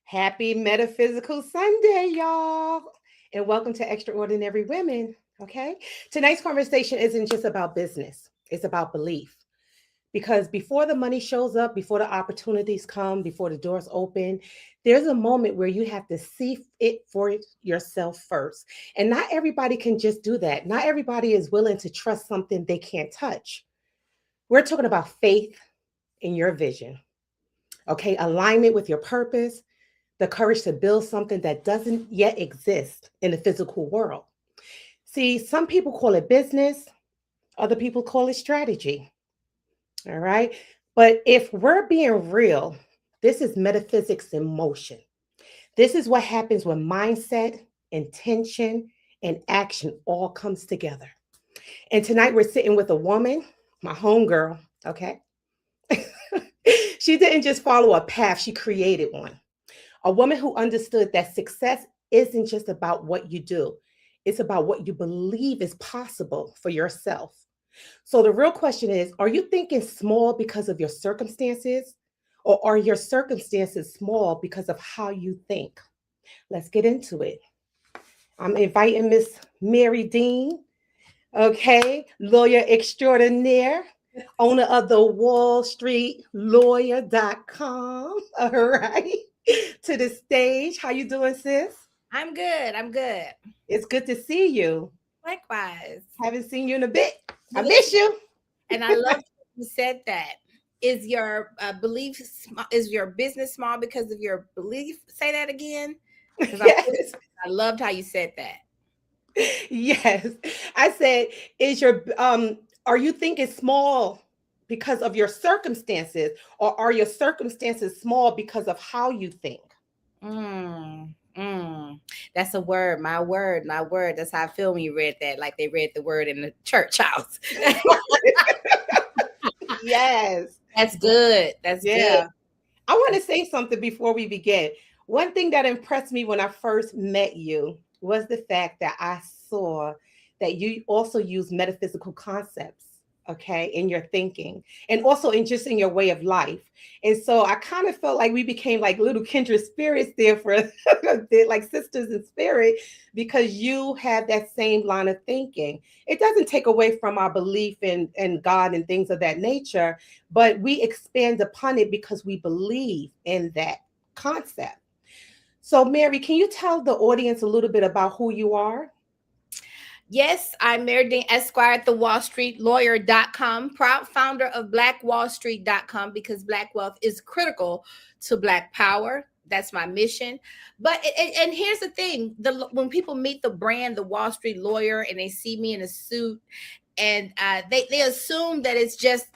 Happy Metaphysical Sunday, y'all. And welcome to Extraordinary Women. Okay. Tonight's conversation isn't just about business, it's about belief. Because before the money shows up, before the opportunities come, before the doors open, there's a moment where you have to see it for yourself first. And not everybody can just do that. Not everybody is willing to trust something they can't touch. We're talking about faith in your vision. Okay. Alignment with your purpose, the courage to build something that doesn't yet exist in the physical world. See, some people call it business, other people call it strategy. All right. But if we're being real, this is metaphysics in motion. This is what happens when mindset, intention, and action all comes together. And tonight we're sitting with a woman, my homegirl. Okay. She didn't just follow a path, she created one. A woman who understood that success isn't just about what you do, it's about what you believe is possible for yourself. So the real question is, are you thinking small because of your circumstances, or are your circumstances small because of how you think? Let's get into it. I'm inviting Miss Mary Dean, okay, lawyer extraordinaire, owner of the Wall Street Lawyer.com. All right. To the stage. How you doing, sis? I'm good. I'm good. It's good to see you. Likewise. Haven't seen you in a bit. I miss you. And I love you said that. Is your belief, is your business small because of your belief? Say that again. Yes. I loved how you said that. Yes. I said, are you thinking small because of your circumstances, or are your circumstances small because of how you think? That's a word. My word. My word. That's how I feel when you read that, like they read the word in the church house. Yes. That's good. That's good. I want to say something before we begin. One thing that impressed me when I first met you was the fact that I saw that you also use metaphysical concepts, okay, in your thinking, and also in your way of life. And so I kind of felt like we became like little kindred spirits there for like sisters in spirit, because you have that same line of thinking. It doesn't take away from our belief in God and things of that nature, but we expand upon it because we believe in that concept. So, Mary, can you tell the audience a little bit about who you are? Yes, I'm Mary Dean Esquire at the Wall Street Lawyer.com, proud founder of BlackWallStreet.com, because Black wealth is critical to Black power. That's my mission. But and here's the thing: when people meet the brand, the Wall Street Lawyer, and they see me in a suit, and they assume that it's just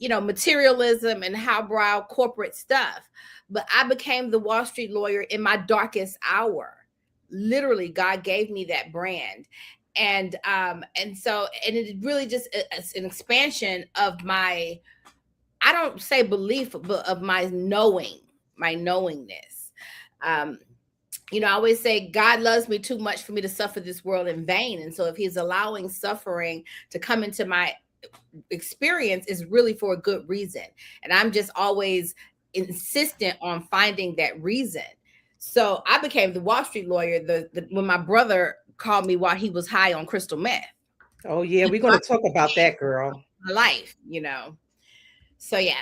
materialism and highbrow corporate stuff. But I became the Wall Street Lawyer in my darkest hour. Literally, God gave me that brand. And it really just is an expansion of my, I don't say belief, but of my knowingness. I always say God loves me too much for me to suffer this world in vain. And so if he's allowing suffering to come into my experience, is really for a good reason. And I'm just always insistent on finding that reason. So I became the Wall Street Lawyer when my brother called me while he was high on crystal meth. Oh yeah, we're going to talk about that, girl. My life, So yeah.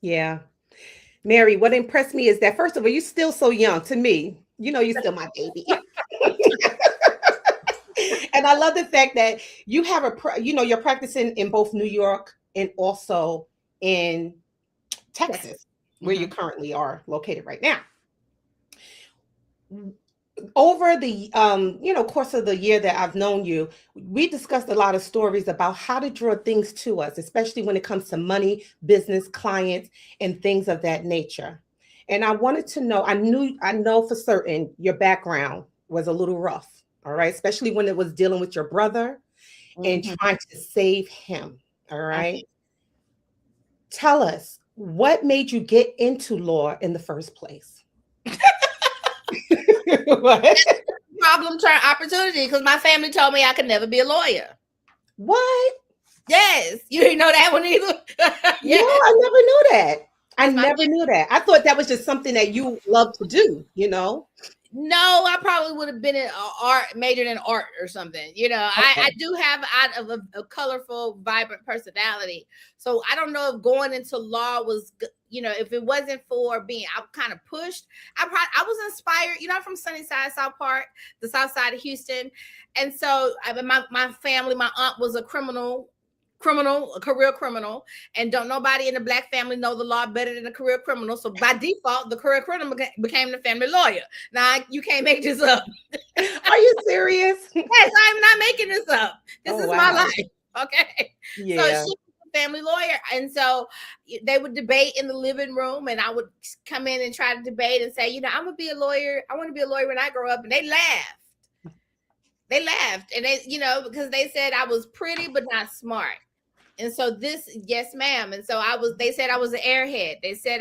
Yeah. Mary, what impressed me is that, first of all, you're still so young to me. You're still my baby. And I love the fact that you have you're practicing in both New York and also in Texas, where you currently are located right now. Over the course of the year that I've known you, we discussed a lot of stories about how to draw things to us, especially when it comes to money, business, clients, and things of that nature. And I wanted to know, I know for certain your background was a little rough, all right, especially when it was dealing with your brother and trying to save him. All right. Tell us, what made you get into law in the first place? What? Problem turn opportunity, because my family told me I could never be a lawyer. What? Yes. You didn't know that one either? Yeah. No, I never knew that. I never knew that. I thought that was just something that you love to do, you know? No, I probably would have been in art, majored in art or something. You know, I Okay. do have out of a colorful, vibrant personality. So I don't know if going into law was, you know, if it wasn't for being, I kind of pushed. I was inspired. You know, I'm from Sunnyside, South Park, the South Side of Houston, and so my family, my aunt was a a career criminal, and don't nobody in the black family know the law better than a career criminal. So by default, the career criminal became the family lawyer. Now you can't make this up. Are you serious? Yes, I'm not making this up. This Oh, is my wow. life. Okay. So she Yeah. was a family lawyer. And so they would debate in the living room, and I would come in and try to debate and say, you know, I'm gonna be a lawyer. I want to be a lawyer when I grow up. And they laughed. They laughed. And they, you know, because they said I was pretty but not smart. And so this, yes, ma'am. And so they said I was an airhead. They said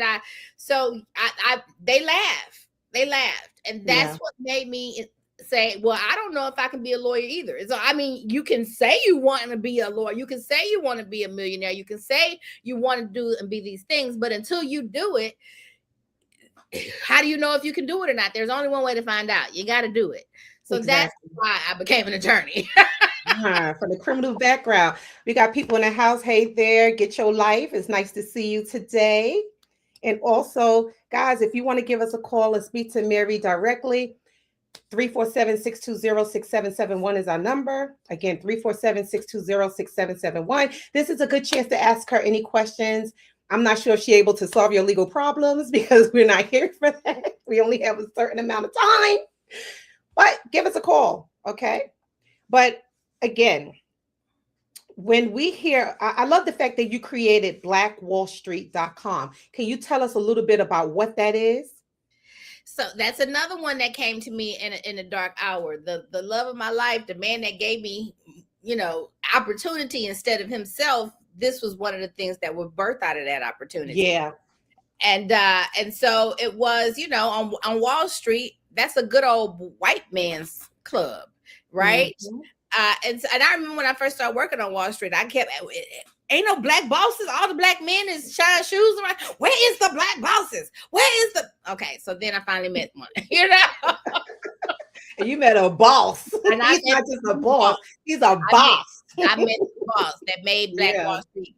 they laughed. They laughed. And that's Yeah. what made me say, well, I don't know if I can be a lawyer either. So, I mean, you can say you want to be a lawyer. You can say you want to be a millionaire. You can say you want to do and be these things. But until you do it, how do you know if you can do it or not? There's only one way to find out. You got to do it. So that's Exactly. why I became an attorney. From the criminal background. We got people in the house. Hey there, get your life. It's nice to see you today. And also, guys, if you want to give us a call and speak to Mary directly, 347-620-6771 is our number. Again, 347-620-6771. This is a good chance to ask her any questions. I'm not sure if she's able to solve your legal problems because we're not here for that. We only have a certain amount of time. But give us a call, okay? But again, when we hear, I love the fact that you created blackwallstreet.com. Can you tell us a little bit about what that is? So that's another one that came to me in a dark hour. The love of my life, the man that gave me, you know, opportunity instead of himself. This was one of the things that were birthed out of that opportunity. Yeah. And so it was, you know, on Wall Street. That's a good old white man's club, right? Mm-hmm. And I remember when I first started working on Wall Street, I kept, ain't no black bosses. All the black men is shine shoes around. Where is the black bosses? Where is the? Okay, so then I finally met one. You know, and you met a boss. And he's not just a boss; he's a boss. I met the boss that made Black Yeah. Wall Street,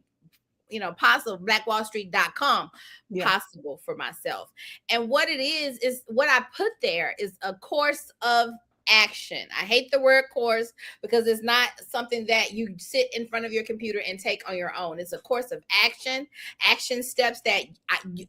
you know, possible. BlackWallStreet.com Yeah. possible for myself. And what it is what I put there is a course of action. I hate the word course because it's not something that you sit in front of your computer and take on your own. It's a course of action steps that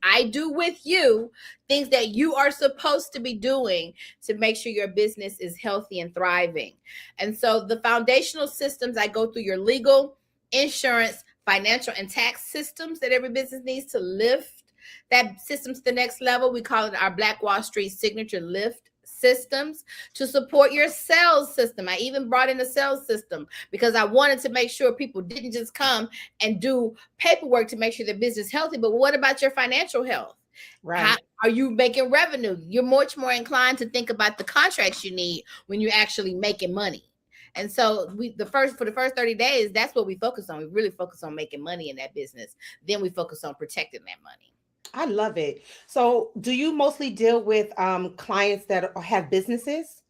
I do with you, things that you are supposed to be doing to make sure your business is healthy and thriving. And so the foundational systems, I go through your legal, insurance, financial, and tax systems that every business needs to lift that system to the next level. We call it our Black Wall Street signature lift systems to support your sales system. I even brought in a sales system because I wanted to make sure people didn't just come and do paperwork to make sure their business is healthy, but what about your financial health? Right. How are you making revenue? You're much more inclined to think about the contracts you need when you're actually making money. And so for the first 30 days, that's what we focus on. We really focus on making money in that business. Then we focus on protecting that money. I love it. So, do you mostly deal with clients that have businesses?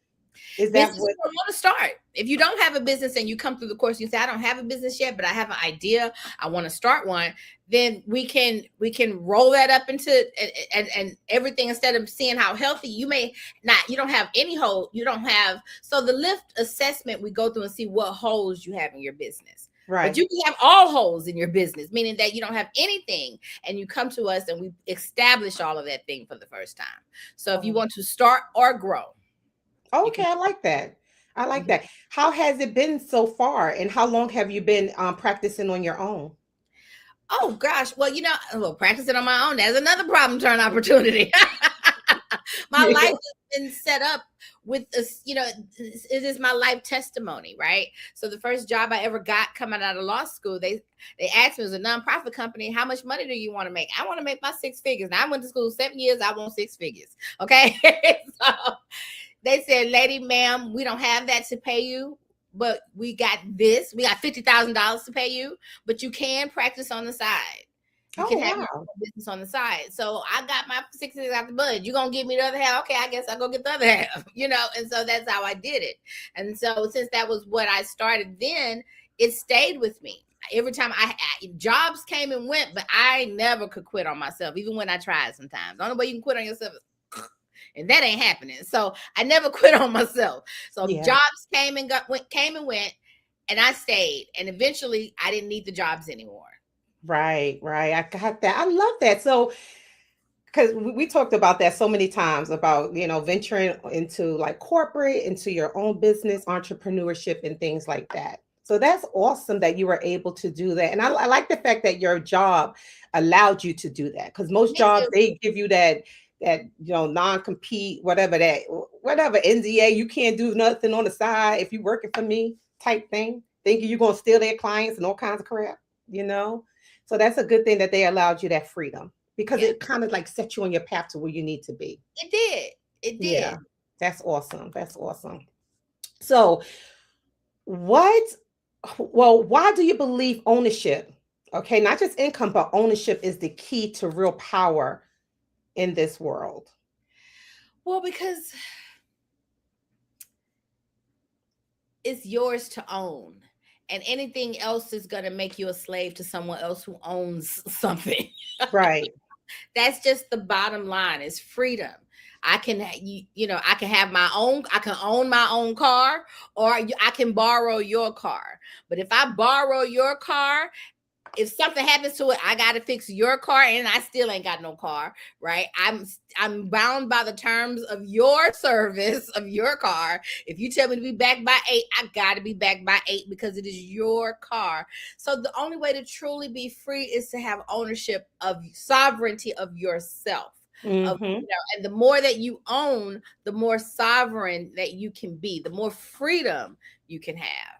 Is that Business what? you want to start. If you don't have a business and you come through the course, you say, I don't have a business yet, but I have an idea. I want to start one. Then we can roll that up into and everything. Instead of seeing how healthy you don't have any hole. You don't have. So the lift assessment, we go through and see what holes you have in your business. Right. But you can have all holes in your business, meaning that you don't have anything, and you come to us and we establish all of that thing for the first time. So if you want to start or grow. Okay, I like that. I like that. How has it been so far, and how long have you been practicing on your own? Oh gosh, well, practicing on my own, that's another problem turn opportunity. My life has been set up with this, it is my life testimony, right? So the first job I ever got coming out of law school, they asked me, it was a nonprofit company, how much money do you want to make? I want to make my 6 figures. Now I went to school 7 years, I want 6 figures. Okay. So they said, lady, ma'am, we don't have that to pay you, but we got this. We got $50,000 to pay you, but you can practice on the side. You Oh, can have your wow. own business on the side. So I got my 60 out the bud. You gonna give me the other half? Okay, I guess I'll go get the other half. And so that's how I did it. And so since that was what I started, then it stayed with me. Every time jobs came and went, but I never could quit on myself, even when I tried. Sometimes the only way you can quit on yourself is, and that ain't happening. So I never quit on myself. So Yeah. jobs came and went, and I stayed. And eventually, I didn't need the jobs anymore. Right. I got that. I love that. So, because we talked about that so many times about, venturing into like corporate, into your own business, entrepreneurship, and things like that. So that's awesome that you were able to do that. And I like the fact that your job allowed you to do that, because most jobs, they give you that non-compete, whatever NDA, you can't do nothing on the side if you're working for me type thing, thinking you're going to steal their clients and all kinds of crap. So that's a good thing that they allowed you that freedom, because it kind of like set you on your path to where you need to be. It did. It did. Yeah, that's awesome. So why do you believe ownership, okay, not just income, but ownership is the key to real power in this world? Well, because it's yours to own. And anything else is going to make you a slave to someone else who owns something. Right. That's just the bottom line, is freedom. I can, I can have my own, I can own my own car, or I can borrow your car. But if I borrow your car, if something happens to it, I got to fix your car, and I still ain't got no car, right? I'm bound by the terms of your service of your car. If you tell me to be back by 8, I got to be back by 8 because it is your car. So the only way to truly be free is to have ownership of sovereignty of yourself. Mm-hmm. And the more that you own, the more sovereign that you can be, the more freedom you can have.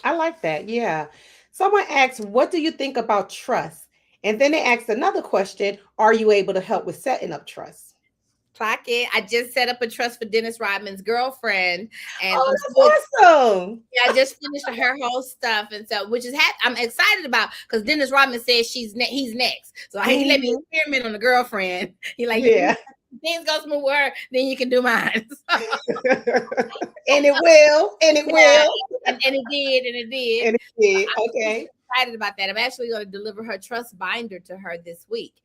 I like that. Yeah. Someone asks, what do you think about trust? And then they asked another question, are you able to help with setting up trust? Clock it. I just set up a trust for Dennis Rodman's girlfriend, and Oh, that's awesome. I just finished her whole stuff, and so I'm excited about, because Dennis Rodman says he's next, so he let me experiment on the girlfriend. He like, yeah, things go smooth with her, then you can do mine. and it will, and it did. Okay. Excited about that. I'm actually going to deliver her trust binder to her this week.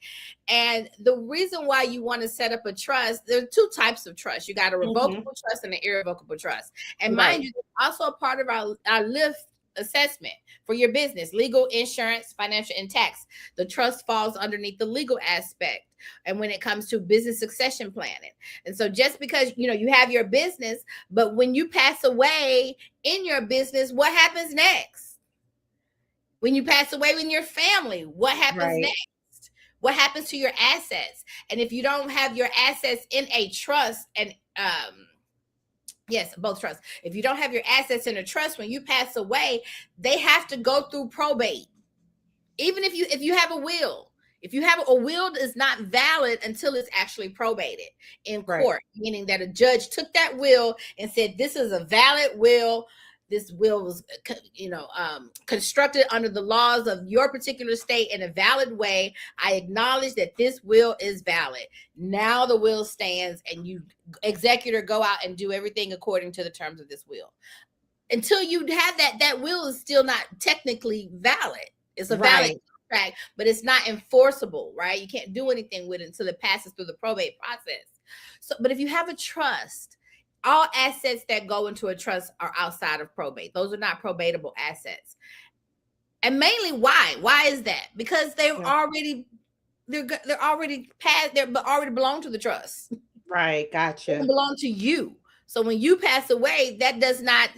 And the reason why you want to set up a trust, there are 2 types of trust. You got a revocable trust and an irrevocable trust. And mind you, also a part of our LIFT assessment for your business: legal, insurance, financial, and tax. The trust falls underneath the legal aspect. And when it comes to business succession planning. And so just because, you have your business, but when you pass away in your business, what happens next? When you pass away in your family, what happens next? What happens to your assets? And if you don't have your assets in a trust, and yes, both trusts. If you don't have your assets in a trust, when you pass away, they have to go through probate. Even if you have a will. If you have a will, is not valid until it's actually probated in court, meaning that a judge took that will and said, this is a valid will. This will was, constructed under the laws of your particular state in a valid way. I acknowledge that this will is valid. Now the will stands, and you, executor, go out and do everything according to the terms of this will. Until you have that will is still not technically valid. It's a valid contract, but it's not enforceable, right? You can't do anything with it until it passes through the probate process. So, but if you have a trust, all assets that go into a trust are outside of probate. Those are not probatable assets. And mainly why is that? Because they're already passed, they already belong to the trust. Right, gotcha. They belong to you. So when you pass away, that does not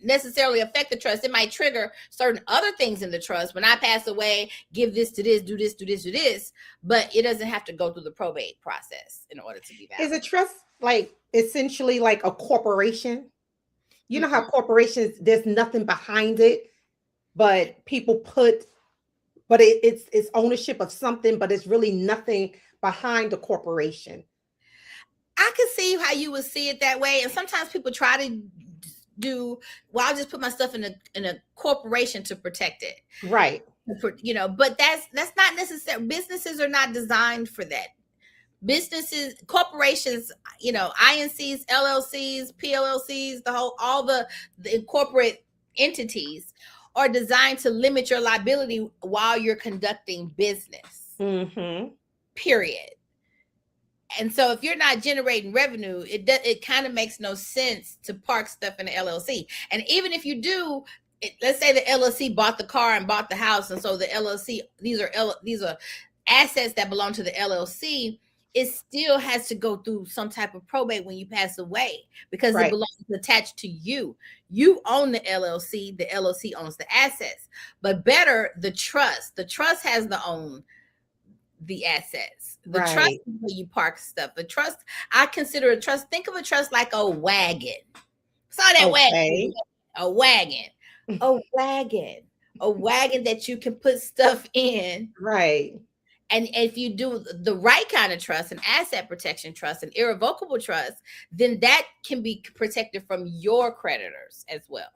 necessarily affect the trust. It might trigger certain other things in the trust. When I pass away, give this to this, do this, do this, do this, but it doesn't have to go through the probate process in order to be valid. Is a trust like essentially like a corporation? You know how corporations, there's nothing behind it, but people but it's ownership of something, but it's really nothing behind the corporation. I can see how you would see it that way. And sometimes people try to do, well, I'll just put my stuff in a corporation to protect it. Right. but that's not necessary. Businesses are not designed for that. Businesses, corporations, INCs, LLCs, PLLCs, all the corporate entities are designed to limit your liability while you're conducting business. Period. And so if you're not generating revenue, it kind of makes no sense to park stuff in the LLC. And even if you do, let's say the LLC bought the car and bought the house, and so the LLC, these are assets that belong to the LLC. It still has to go through some type of probate when you pass away, because it belongs attached to you. You own the LLC. The LLC owns the assets. But better, the trust. The trust has to own the assets. The trust is where you park stuff. The trust, I consider a trust. Think of a trust like a wagon. Saw that wagon. A wagon. A wagon. A wagon that you can put stuff in. Right. And if you do the right kind of trust, an asset protection trust, an irrevocable trust, then that can be protected from your creditors as well.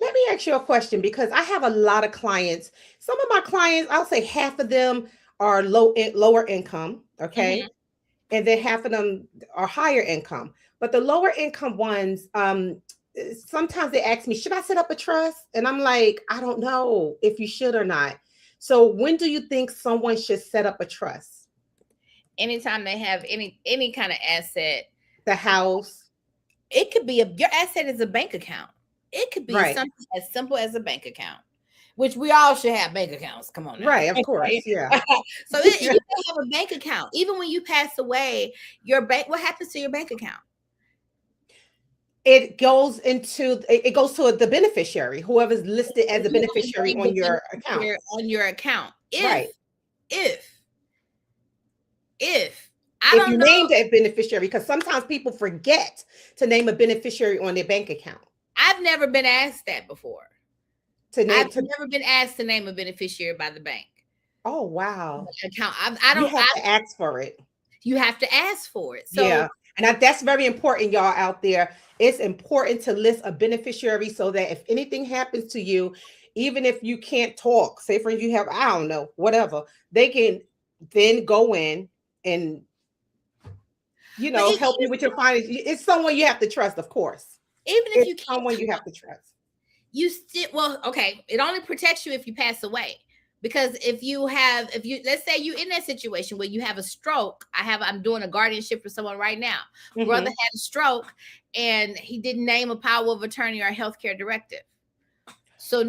Let me ask you a question, because I have a lot of clients. Some of my clients, I'll say half of them are lower income, okay? And then half of them are higher income. But the lower income ones, sometimes they ask me, should I set up a trust? And I'm like, I don't know if you should or not. So when do you think someone should set up a trust? Anytime they have any kind of asset. The house. It could be your asset is a bank account. It could be something as simple as a bank account, which we all should have bank accounts. Come on now. Right, of course. Yeah. So you can have a bank account. Even when you pass away, what happens to your bank account? It goes to the beneficiary, whoever's listed as a beneficiary on your account. On your account. If you named a beneficiary, because sometimes people forget to name a beneficiary on their bank account. I've never been asked that before. I've never been asked to name a beneficiary by the bank. Oh, wow. Account. I don't have to ask for it. You have to ask for it. So yeah. And that's very important, y'all out there. It's important to list a beneficiary so that if anything happens to you, even if you can't talk, say for you have, I don't know, whatever, they can then go in and, help you with your finances. It's someone you have to trust, of course. Even if you can't, someone you have to trust. You still, okay, it only protects you if you pass away. Because if you let's say you in that situation where you have a stroke, I'm doing a guardianship for someone right now. Brother had a stroke and he didn't name a power of attorney or a healthcare directive. So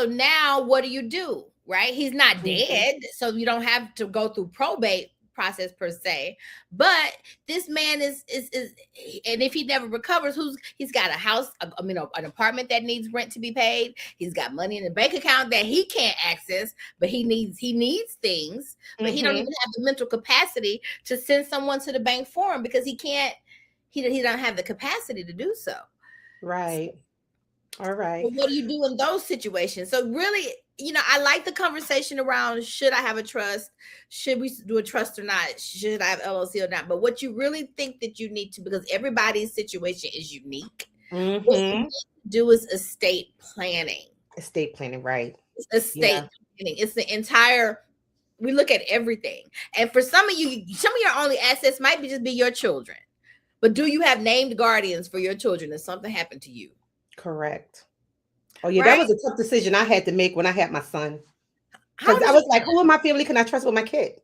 now what do? Right? He's not dead, so you don't have to go through probate process per se, but this man is and if he never recovers, he's got a house, an apartment that needs rent to be paid. He's got money in the bank account that he can't access, but he needs things, but he don't even have the mental capacity to send someone to the bank for him because he don't have the capacity to do so. Right. All right. So what do you do in those situations? So really, I like the conversation around, should I have a trust? Should we do a trust or not? Should I have LLC or not? But what you really think that you need to, because everybody's situation is unique, what you need to do is estate planning. Estate planning, right. Estate planning. It's the entire, we look at everything. And for some of your only assets might just be your children. But do you have named guardians for your children if something happened to you? Correct. Oh yeah, right? That was a tough decision I had to make when I had my son. Because I was like, who in my family can I trust with my kid?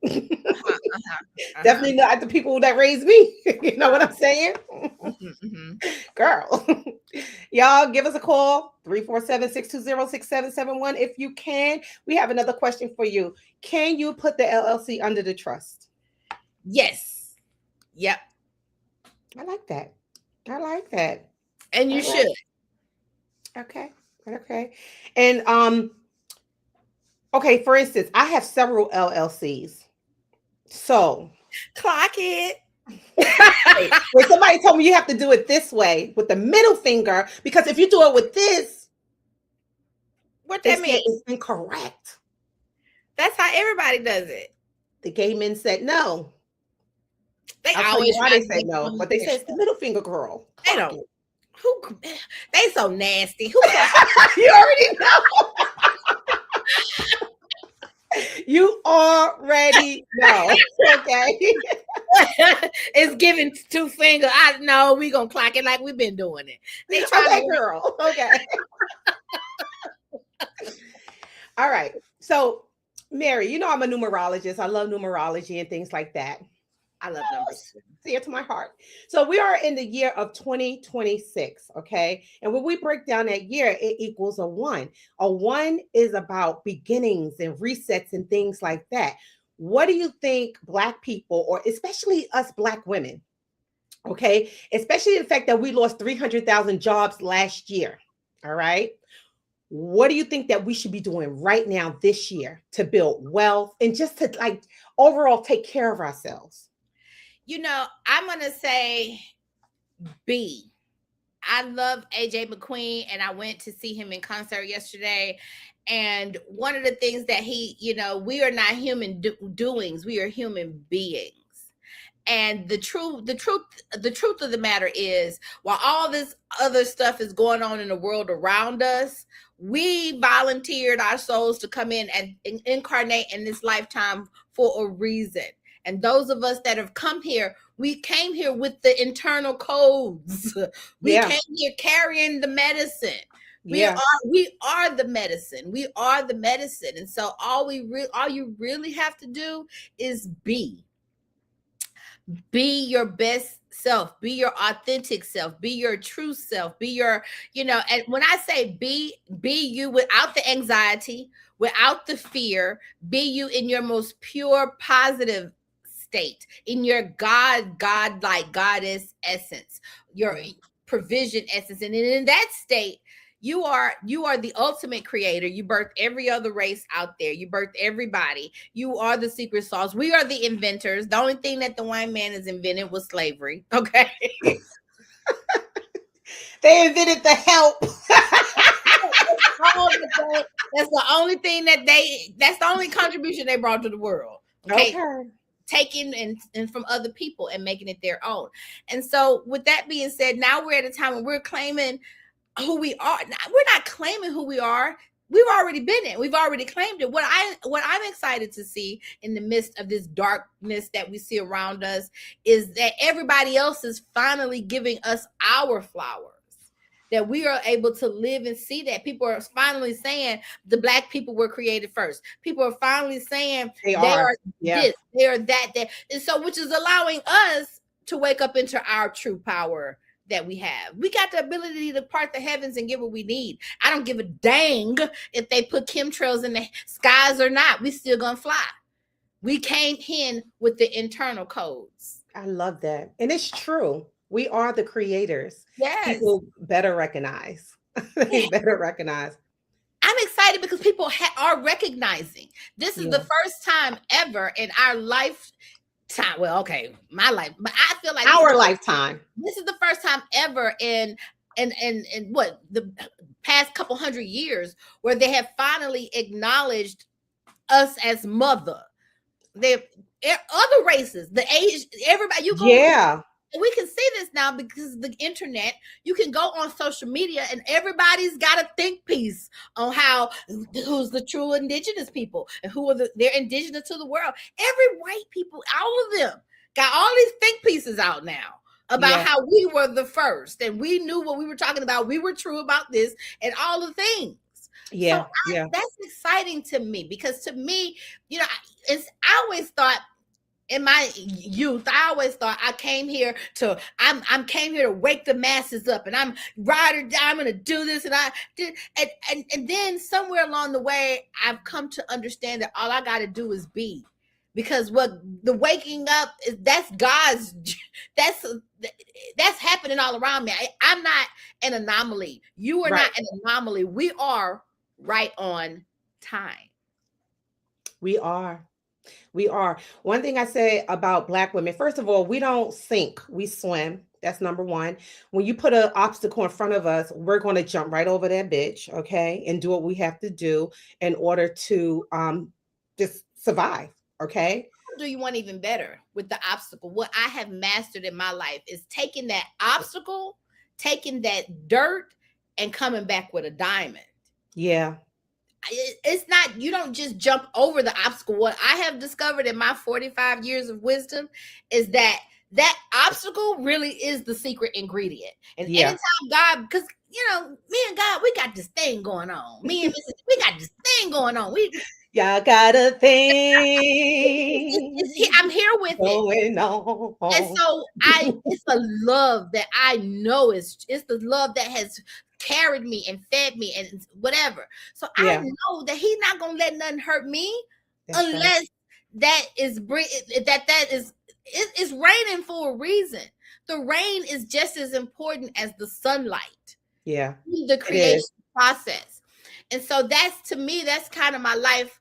Definitely not the people that raised me. You know what I'm saying? Girl. Y'all give us a call, 347-620-6771 if you can. We have another question for you. Can you put the LLC under the trust? Yes. Yep. I like that. And you should. Okay. And okay, for instance, I have several LLCs. So clock it. When somebody told me you have to do it this way with the middle finger, because if you do it with this, what that means is incorrect. That's how everybody does it. The gay men said no. They always why they say no, but they say it's the middle finger, girl. They don't. They so nasty. You already know. You already know. Okay. It's giving two finger. I know we gonna clock it like we've been doing it. They trying Okay, to. girl. Okay. All right. So, Mary, you know I'm a numerologist. I love numerology and things like that. I love numbers too. Dear to my heart. So we are in the year of 2026, okay? And when we break down that year, it equals a one. A one is about beginnings and resets and things like that. What do you think Black people, or especially us Black women, okay, especially the fact that we lost 300,000 jobs last year, all right? What do you think that we should be doing right now this year to build wealth and just to like overall take care of ourselves? I'm gonna say B. I love AJ McQueen, and I went to see him in concert yesterday. And one of the things that we are not human doings; we are human beings. And the truth of the matter is, while all this other stuff is going on in the world around us, we volunteered our souls to come in and incarnate in this lifetime for a reason. And those of us that have come here, we came here with the internal codes. We Yeah. came here carrying the medicine. We are Yeah. we are the medicine. We are the medicine. And so all you really have to do is be your best self, be your authentic self, be your true self, be your, and when I say be you without the anxiety, without the fear, be you in your most pure positive state, in your godlike goddess essence, your Yeah. provision essence. And in that state, you are the ultimate creator. You birthed every other race out there. You birthed everybody. You are the secret sauce. We are the inventors. The only thing that the white man has invented was slavery. Okay. They invented the help. That's the only thing that's the only contribution they brought to the world. Okay. Okay. Taking and from other people and making it their own. And so with that being said, now we're at a time when we're claiming who we are. We're not claiming who we are. We've already been it. We've already claimed it. What I'm excited to see in the midst of this darkness that we see around us is that everybody else is finally giving us our flowers. That we are able to live and see that people are finally saying the Black people were created first. People are finally saying They they are. are Yeah. this, they are that, and so which is allowing us to wake up into our true power that we have. We got the ability to part the heavens and get what we need. I don't give a dang if they put chemtrails in the skies or not. We still gonna fly. We came in with the internal codes. I love that. And it's true. We are the creators. Yes. People better recognize. They better recognize. I'm excited because people are recognizing this is Yeah. the first time ever in our lifetime. Well, okay, my life, but I feel like Our lifetime. this is the first time ever in what the past couple hundred years where they have finally acknowledged us as mother. They other races, the age, everybody you go. Yeah. We can see this now because of the internet. You can go on social media and everybody's got a think piece on how who's the true indigenous people and who are they're indigenous to the world. Every white people, all of them got all these think pieces out now about Yeah. how we were the first and we knew what we were talking about. We were true about this and all the things. Yeah. So Yeah. that's exciting to me because to me, I always thought in my youth, I always thought I came here to came here to wake the masses up, and I'm ride or die. I'm gonna do this, and I did, and then somewhere along the way, I've come to understand that all I got to do is be, because what the waking up is that's God's, that's happening all around me. I'm not an anomaly. You are Right. not an anomaly. We are right on time. We are. We are. One thing I say about Black women, first of all, we don't sink, we swim. That's number one. When you put an obstacle in front of us, we're going to jump right over that bitch, okay, and do what we have to do in order to just survive, okay? Do you want even better with the obstacle? What I have mastered in my life is taking that obstacle, taking that dirt, and coming back with a diamond. Yeah. it's not, you don't just jump over the obstacle. What I have discovered in my 45 years of wisdom is that that obstacle really is the secret ingredient. And Yeah. anytime God, because me and God, we got this thing going on. Me and Mrs. We got this thing going on. Y'all got a thing I'm here with it. going And on. so it's a love that I know it's the love that has carried me and fed me and whatever. So I Yeah, know that he's not gonna let nothing hurt me that's right. unless that is that is it's raining for a reason. The rain is just as important as the sunlight, Yeah, the it is. creation process. And so that's, to me, that's kind of my life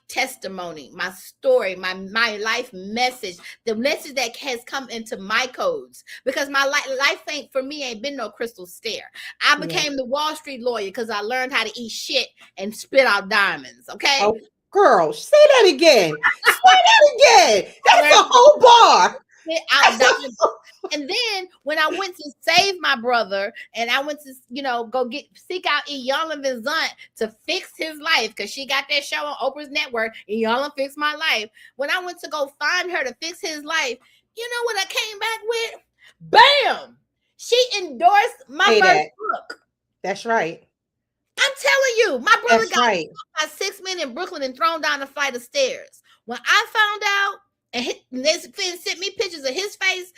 testimony, my story, my life message, the message that has come into my codes, because my life ain't, for me, ain't been no crystal stair. I Yeah. became the Wall Street lawyer because I learned how to eat shit and spit out diamonds. Okay. Oh, girl, say that again. Say that again. I That's learned a whole bar. spit out diamonds. And then when I went to save my brother, and I went to, go seek out Iyanla Vanzant to fix his life, because she got that show on Oprah's network, Iyanla Fix My Life. When I went to go find her to fix his life, you know what I came back with? Bam! She endorsed my first book. That's right. I'm telling you, my brother That's got right. by 6 men in Brooklyn and thrown down a flight of stairs. When I found out, and they sent me pictures of his face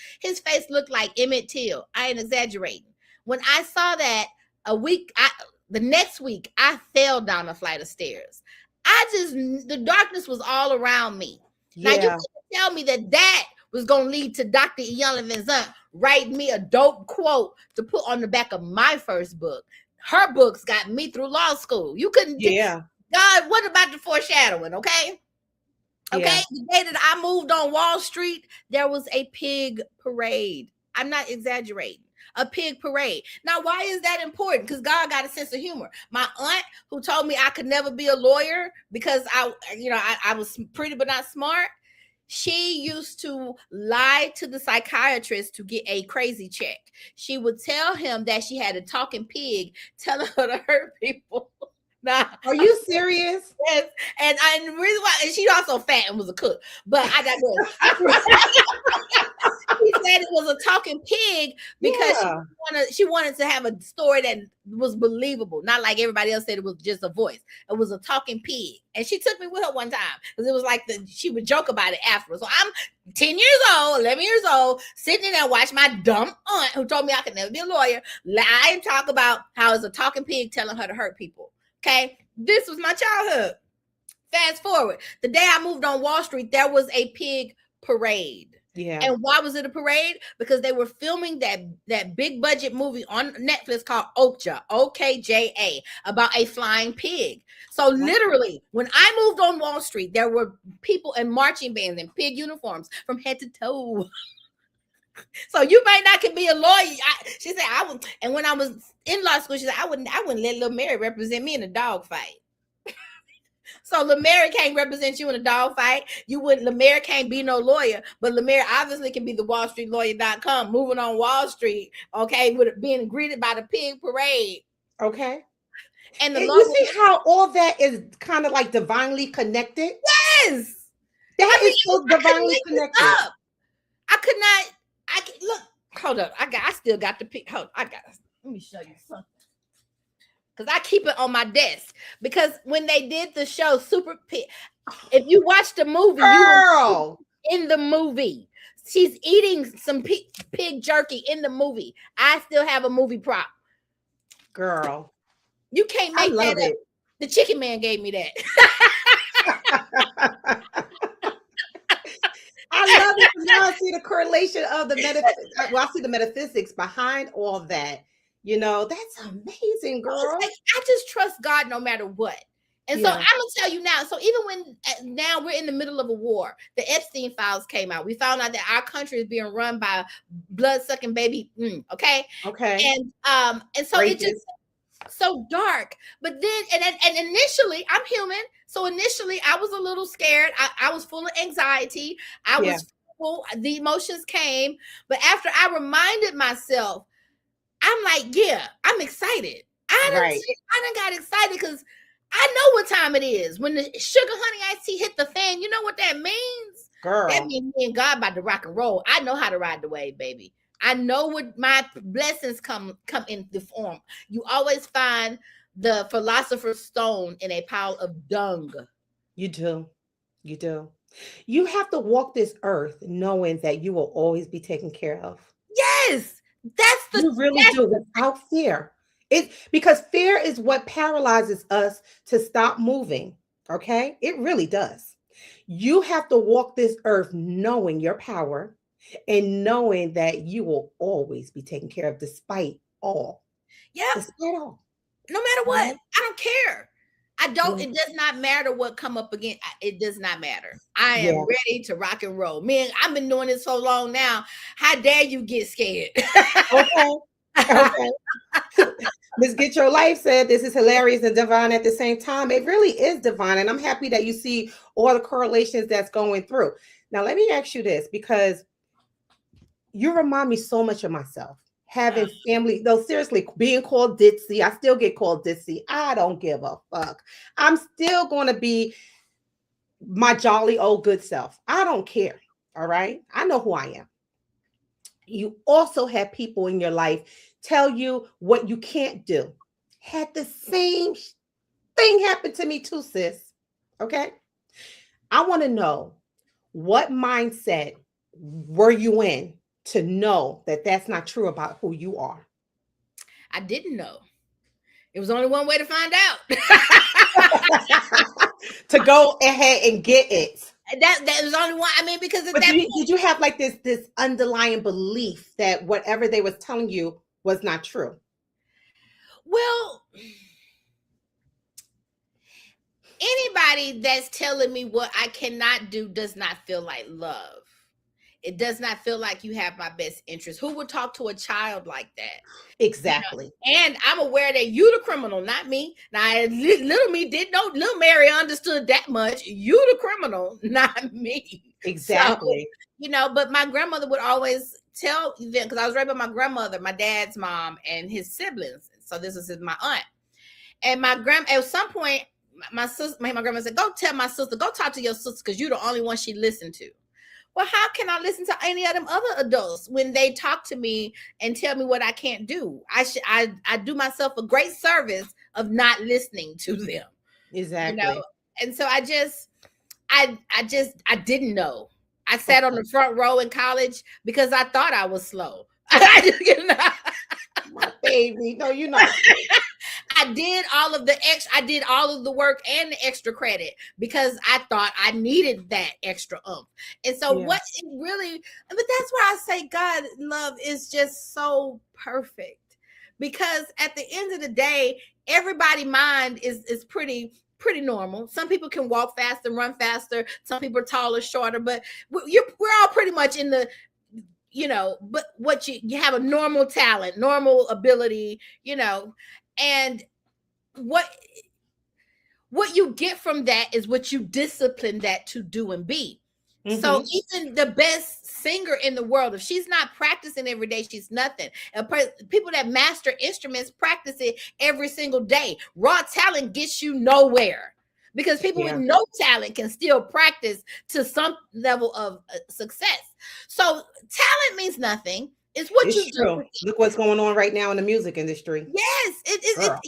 looked like Emmett Till. I ain't exaggerating. When I saw that the next week, I fell down a flight of stairs. The darkness was all around me. Now, you couldn't tell me that was going to lead to Dr. Iyanla Vanzant writing me a dope quote to put on the back of my first book. Her books got me through law school. You couldn't. Yeah. God, what about the foreshadowing? Okay. Okay. Yeah. The day that I moved on Wall Street, there was a pig parade. I'm not exaggerating. A pig parade. Now, why is that important? Because God got a sense of humor. My aunt, who told me I could never be a lawyer because I was pretty but not smart, she used to lie to the psychiatrist to get a crazy check. She would tell him that she had a talking pig telling her to hurt people. Nah, are you serious? Yes, and the reason why, and she also fat and was a cook, but I digress. She said it was a talking pig because she wanted to have a story that was believable, not like everybody else said it was just a voice. It was a talking pig, and she took me with her one time because it was like she would joke about it afterwards. So I'm 10 years old, 11 years old, sitting there watching my dumb aunt, who told me I could never be a lawyer, lie and talk about how it's a talking pig telling her to hurt people. Okay, this was my childhood. Fast forward, the day I moved on Wall Street, there was a pig parade. Yeah. And why was it a parade? Because they were filming that big budget movie on Netflix called Okja, OKJA, about a flying pig. So literally, when I moved on Wall Street, there were people in marching bands in pig uniforms from head to toe. So you might not can be a lawyer. She said I would, and when I was in law school, she said I wouldn't let Lil Mary represent me in a dog fight. So Lil Mary can't represent you in a dog fight. Lil Mary can't be no lawyer, but Lil Mary obviously can be the WallStreetLawyer.com, moving on Wall Street, okay, with being greeted by the pig parade. Okay. And you see how all that is kind of like divinely connected? Yes. That is so divinely connected. I could not. Look, hold up. I still got the pic. Let me show you something. Because I keep it on my desk. Because when they did the show Super Pig, if you watch the movie, girl, in the movie, she's eating some pig jerky in the movie. I still have a movie prop. Girl, you can't make that up. The Chicken Man gave me that. I love it. Now I see the correlation of the metaphysics. Well, I see the metaphysics behind all that. That's amazing, girl. I just trust God no matter what. And so I'm gonna tell you now. So even when now we're in the middle of a war, the Epstein files came out. We found out that our country is being run by blood-sucking baby. Okay. And so it just so dark. But then and initially, I'm human. So initially I was a little scared. I was full of anxiety. The emotions came. But after I reminded myself, I'm like, yeah, I'm excited. Right. I done got excited because I know what time it is. When the sugar honey iced tea hit the fan, you know what that means? That Girl. means me and God about to rock and roll. I know how to ride the wave, baby. I know what my blessings come in the form. You always find the philosopher's stone in a pile of dung. You do. You do. You have to walk this earth knowing that you will always be taken care of. Yes, You really do, without fear. It because fear is what paralyzes us to stop moving. Okay? It really does. You have to walk this earth knowing your power and knowing that you will always be taken care of despite all. yep. Despite all. No matter All what, right? I don't care. I don't. Yeah. It does not matter what come up again. It does not matter. I am Yeah. ready to rock and roll. Man, I've been doing this so long now. How dare you get scared? Okay. Okay. Miss Get Your Life said this is hilarious and divine at the same time. It really is divine. And I'm happy that you see all the correlations that's going through. Now, let me ask you this because you remind me so much of myself. Uh, Having family, though, seriously, being called ditzy, I still get called ditzy. I don't give a fuck. I'm still going to be my jolly old good self. I don't care. All right. I know who I am. You also have people in your life tell you what you can't do. Had the same thing happen to me too, sis. Okay. I want to know what mindset were you in to know that that's not true about who you are? I didn't know. It was only one way to find out. To go ahead and get it. That was only one. I mean, because at But that did you have like this underlying belief that whatever they was telling you was not true? well, anybody that's telling me what I cannot do does not feel like love. It does not feel like you have my best interest. Who would talk to a child like that? You Exactly. know, and I'm aware that you the criminal, not me. Now, little me didn't know, little Mary understood that much. You the criminal, not me. So, Exactly. but my grandmother would always tell them because I was raised by my grandmother, my dad's mom, and his siblings. So this is my aunt. And my grand at some point, my sister, my grandma said, "Go tell my sister, go talk to your sister because you're the only one she listened to." Well, how can I listen to any of them other adults when they talk to me and tell me what I can't do? I do myself a great service of not listening to them, you know. Exactly. And so I didn't know. I sat on Okay. the front row in college because I thought I was slow. My baby. No, you're not slow. I did all of the work and the extra credit because I thought I needed that extra oomph. And so Yeah. what it really, but that's why I say God love is just so perfect. Because at the end of the day, everybody mind is pretty normal. Some people can walk faster, run faster. Some people are taller, shorter, but we're all pretty much in the but what you have a normal talent, normal ability, and what what you get from that is what you discipline that to do and be. So Mm-hmm. even the best singer in the world, if she's not practicing every day, she's nothing. And people that master instruments practice it every single day. Raw talent gets you nowhere because people with Yeah. no talent can still practice to some level of success. So talent means nothing. It's what It's you do true. with Look what's going on right now in the music industry. Yes, Girl.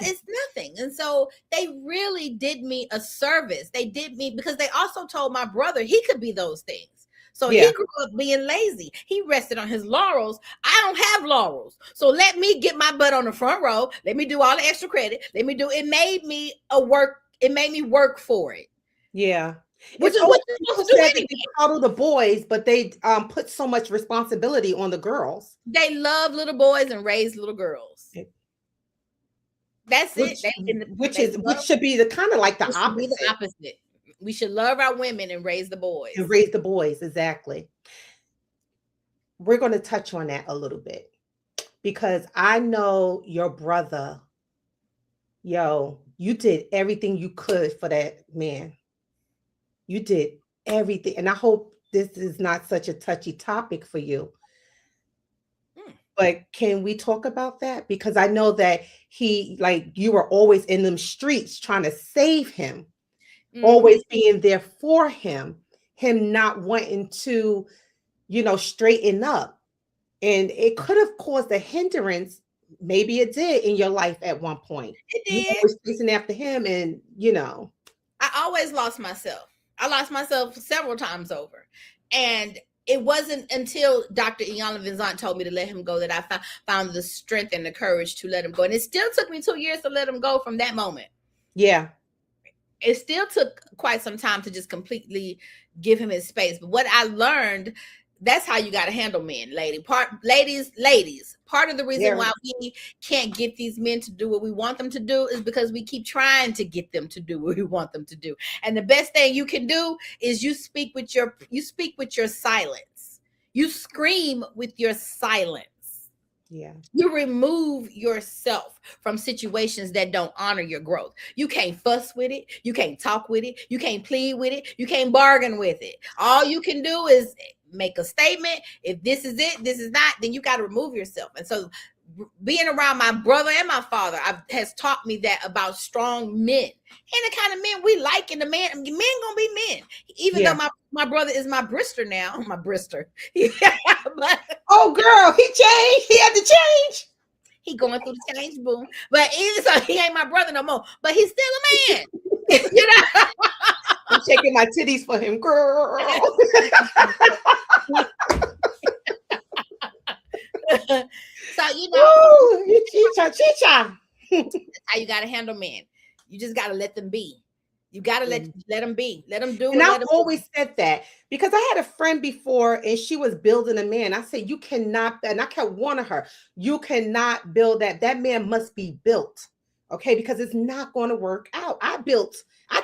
it's nothing. And so they really did me a service. They did me because they also told my brother he could be those things. So he Yeah. grew up being lazy. He rested on his laurels. I don't have laurels. So let me get my butt on the front row. Let me do all the extra credit. Let me do it it made me work for it. Yeah. Which It's is what always you're people supposed to do said that anyway. they coddle the boys, but they put so much responsibility on the girls. They love little boys and raise little girls. It- That's it. Which They which love should be the kind of like the It should be the opposite opposite. We should love our women and raise the and boys. raise the boys. Exactly. We're going to touch on that a little bit because I know your brother, yo, you did everything you could for that man. You did everything. And I hope this is not such a touchy topic for you. Mm. But can we talk about that? Because I know that he, like, you were always in them streets trying to save him, Mhm. always being there for him not wanting to, straighten up. And it could have caused a hindrance. Maybe it did in your life at one point. It You did. always chasing after him, and. I always lost myself. I lost myself several times over. And it wasn't until Dr. Iana Vizant told me to let him go that I found the strength and the courage to let him go. And it still took me 2 years to let him go from that moment. Yeah. It still took quite some time to just completely give him his space. But what I learned, that's how you got to handle men, ladies. Part of the reason Yeah. why we can't get these men to do what we want them to do is because we keep trying to get them to do what we want them to do. And the best thing you can do is you speak with your silence. You scream with your silence. Yeah. You remove yourself from situations that don't honor your growth. You can't fuss with it. You can't talk with it. You can't plead with it. You can't bargain with it. All you can do is make a statement. If this is it, this is not, then you got to remove yourself. And so being around my brother and my father has taught me that about strong men and the kind of men we like. And the men gonna be men, even though my brother is my brister now. My brister. Yeah, but oh girl, he changed. He had to change. he going through the change, boom. But even so, he ain't my brother no more. But he's still a man. You know? I'm shaking my titties for him, girl. So, Ooh, chicha. That's how you got to handle men. You just got to let them be. You got to let them be. Let them do. And I've them always said that because I had a friend before and she was building a man. I said, you cannot, and I kept warning her, you cannot build that. That man must be built. Okay. Because it's not going to work out. I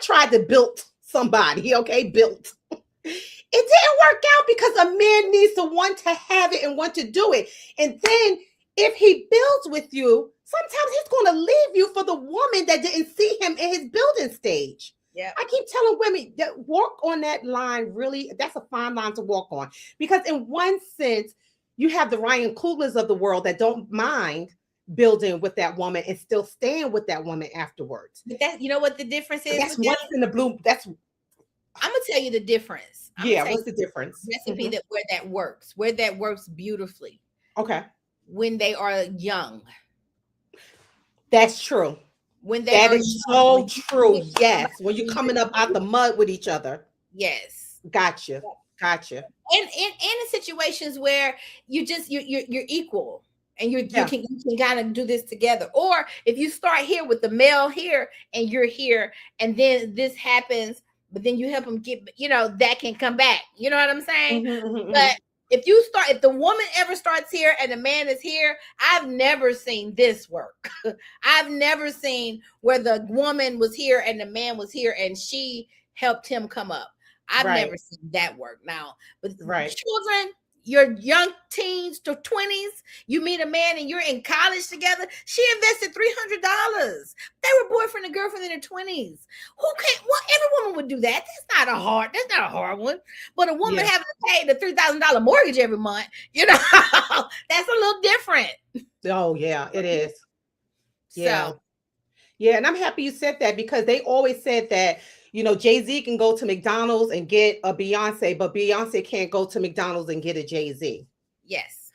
tried to build somebody. Okay. Built. It didn't work out because a man needs to want to have it and want to do it. And then if he builds with you, sometimes he's going to leave you for the woman that didn't see him in his building stage. Yeah. I keep telling women that walk on that line. Really, that's a fine line to walk on. Because in one sense, you have the Ryan Coogler's of the world that don't mind building with that woman and still staying with that woman afterwards. But that, you know what the difference is? That's once in the blue. That's I'm gonna tell you the difference. What's the difference? Recipe that where that works beautifully. Okay. When they are young. That's true. When that is so true. Yes. When you're coming up out the mud with each other. Yes. Gotcha. And in situations where you're equal and you can kind of do this together. Or if you start here with the male here and you're here and then this happens, but then you help them get, that can come back. You know what I'm saying? But if the woman ever starts here and the man is here, I've never seen this work. I've never seen where the woman was here and the man was here and she helped him come up. I've never seen that work. Now, with children, your young teens to 20s, you meet a man and you're in college together. She invested $300. They were boyfriend and girlfriend in their 20s. Who can't? Well, every woman would do that. That's not a hard one. But a woman having to pay the $3,000 mortgage every month, that's a little different. Oh yeah, it is. Yeah. So, yeah, and I'm happy you said that because they always said that Jay-Z can go to McDonald's and get a Beyonce, but Beyonce can't go to McDonald's and get a Jay-Z. Yes.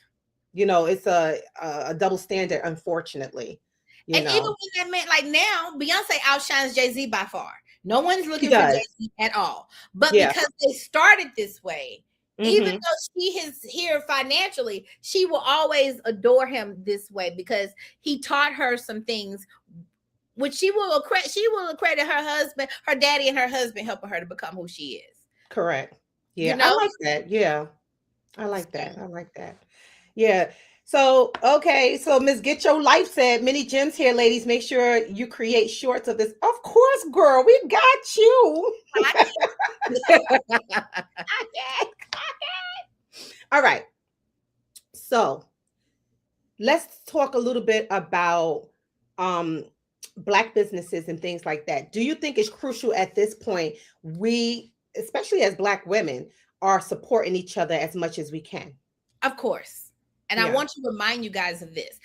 It's a double standard, unfortunately. Even when that man, like now, Beyonce outshines Jay-Z by far. No one's looking for Jay-Z at all. But because they started this way, even though she is here financially, she will always adore him this way because he taught her some things which she will accredit her husband, her daddy, and her husband helping her to become who she is. Correct. Yeah, I like that. Yeah, I like that. Yeah. So, okay. So, Miss Get Your Life said, many gems here, ladies. Make sure you create shorts of this. Of course, girl. We got you. All right. So, let's talk a little bit about Black businesses and things like that. Do you think it's crucial at this point, we, especially as Black women, are supporting each other as much as we can? Of course. And I Yeah. want to remind you guys of this.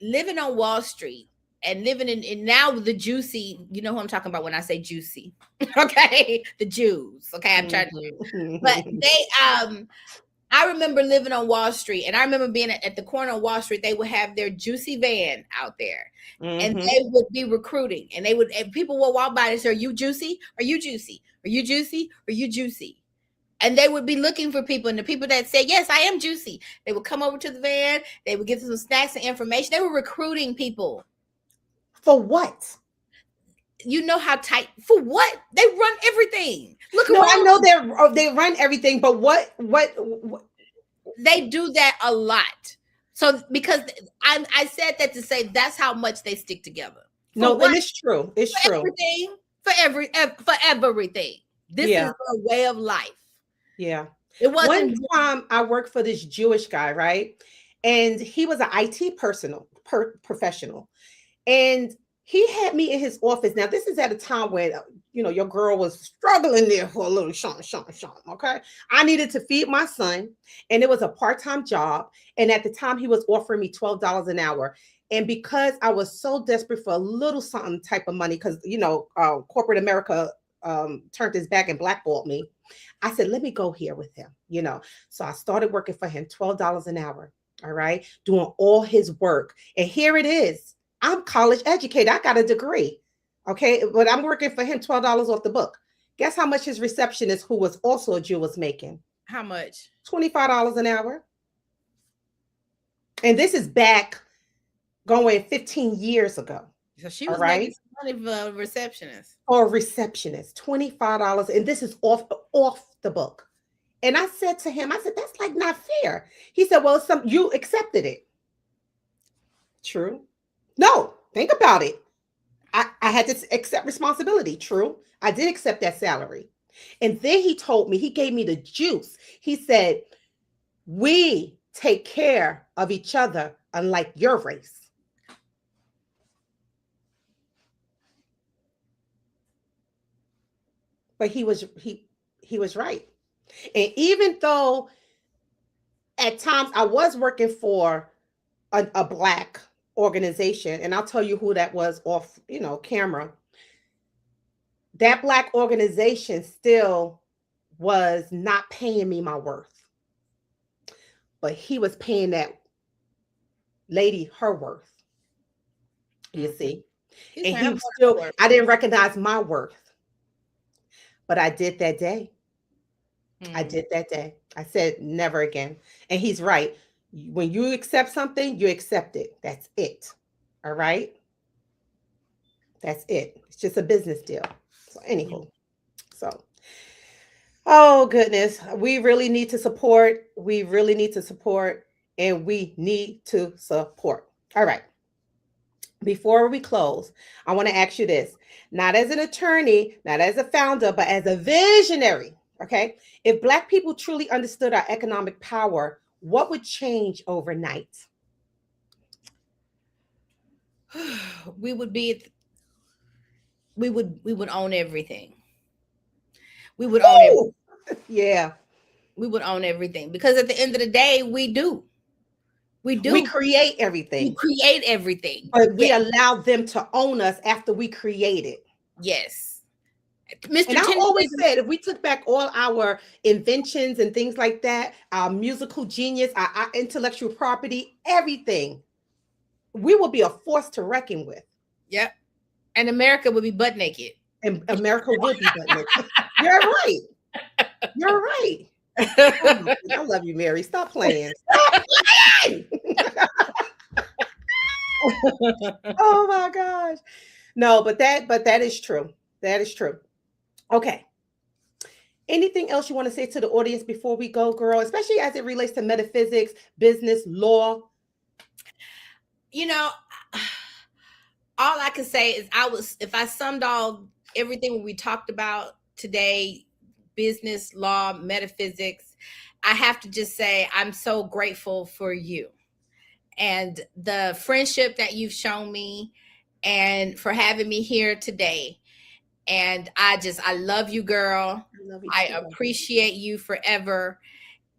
Living on Wall Street and living in now the juicy, you know who I'm talking about when I say juicy. Okay. The Jews. Okay. I'm trying to, but Mhm. I remember living on Wall Street, and I remember being at the corner of Wall Street. They would have their juicy van out there, and Mhm. they would be recruiting, and people would walk by and say, "Are you juicy? Are you juicy? Are you juicy? Are you juicy?" And they would be looking for people, and the people that said, "Yes, I am juicy," they would come over to the van. They would give them some snacks and information. They were recruiting people. For what? You know how tight for what they run everything. Look No, I around. know they run everything, but what They do that a lot. So because I said that to say that's how much they stick together. For no, and what? it's true. It's For true. everything. For everything. This is Yeah. a way of life. Yeah. It One wasn't time I worked for this Jewish guy, right? And he was an IT professional. And he had me in his office. Now, this is at a time when, your girl was struggling there for a little Sean. Okay. I needed to feed my son, and it was a part time job. And at the time, he was offering me $12 an hour. And because I was so desperate for a little something type of money, because, corporate America turned his back and blackballed me, I said, let me go here with him. So I started working for him, $12 an hour. All right. Doing all his work. And here it is. I'm college educated. I got a degree. Okay. But I'm working for him $12 off the book. Guess how much his receptionist, who was also a Jew, was making? how much? $25 an hour. And this is back going 15 years ago. So she All was making right. some money for a receptionist. For a receptionist, $25. And this is off the book. And I said to him, I said, that's like not fair. He said, well, you accepted it. True. No, think about it. I had to accept responsibility. True. I did accept that salary. And then he gave me the juice. He said, we take care of each other, unlike your race. But he was right. And even though at times I was working for a black organization, and I'll tell you who that was off, camera. That black organization still was not paying me my worth, but he was paying that lady her worth. You see, He's and paying her he more still, than her I didn't recognize my worth, but I did that day. I worth. did that day. I said never again. And he's right. When you accept something, you accept it. That's it. All right. That's it. It's just a business deal. So, anywho, so oh goodness, we really need to support. We really need to support, and we need to support. All right. Before we close, I want to ask you this: not as an attorney, not as a founder, but as a visionary. Okay. If Black people truly understood our economic power, what would change overnight? We would be we would own everything. We would own everything. Woo! Yeah. We would own everything because at the end of the day, we do. We We do. create We everything, create everything. but we Yes. allow them to own us after we create it. Yes. And Mr. I Tenny always says, said, if we took back all our inventions and things like that, our musical genius, our intellectual property, everything, we will be a force to reckon with. yep. And America would be butt naked. And America would be butt naked. You're right. You're right. Oh, I love you, Mary. Stop playing. Stop playing. Oh my gosh. No, but that is true. That is true. Okay. Anything else you want to say to the audience before we go, girl, especially as it relates to metaphysics, business, law? You know, all I can say is if I summed all everything we talked about today, business, law, metaphysics, I have to just say I'm so grateful for you and the friendship that you've shown me and for having me here today. And I love you, girl. I love you I too. appreciate you forever.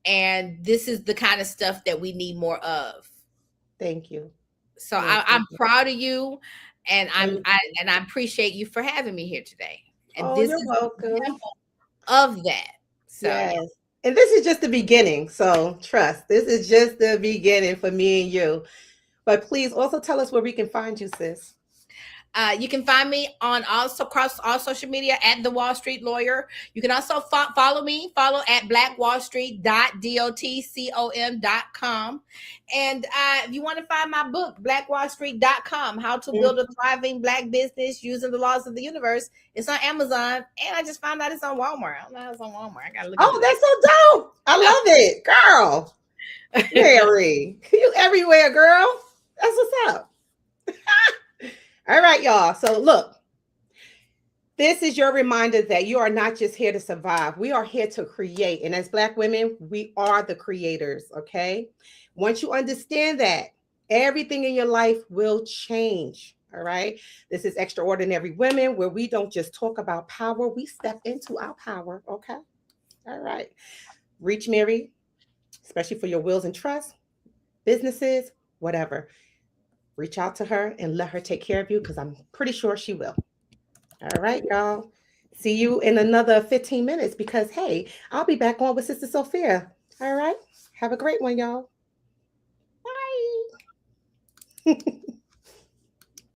And this is the kind of stuff that we need more of. Thank you. So Yes, I'm thank you. proud of you, and Thank you. I appreciate you for having me here today. And Oh, this you're is an welcome. example of that. So yeah. Yes. And this is just the beginning. So trust, this is just the beginning for me and you. But please also tell us where we can find you, sis. You can find me on also across all social media at the Wall Street Lawyer. You can also follow me, follow at blackwallstreet.dotcom.com. And if you want to find my book, blackwallstreet.com, How to Mm. Build a Thriving Black Business Using the Laws of the Universe, it's on Amazon. And I just found out it's on Walmart. I don't know how it's on Walmart. I got to look Oh, into that's so dope. I love it. Girl, that. Mary, you everywhere, girl. That's what's up. All right, y'all. So look, this is your reminder that you are not just here to survive. We are here to create. And as Black women, we are the creators. Okay. Once you understand that, everything in your life will change. All right. This is Extraordinary Women, where we don't just talk about power, we step into our power. Okay. All right. Reach Mary, especially for your wills and trusts, businesses, whatever. Reach out to her and let her take care of you because I'm pretty sure she will. All right, y'all. See you in another 15 minutes because, hey, I'll be back on with Sister Sophia. All right. Have a great one, y'all. Bye.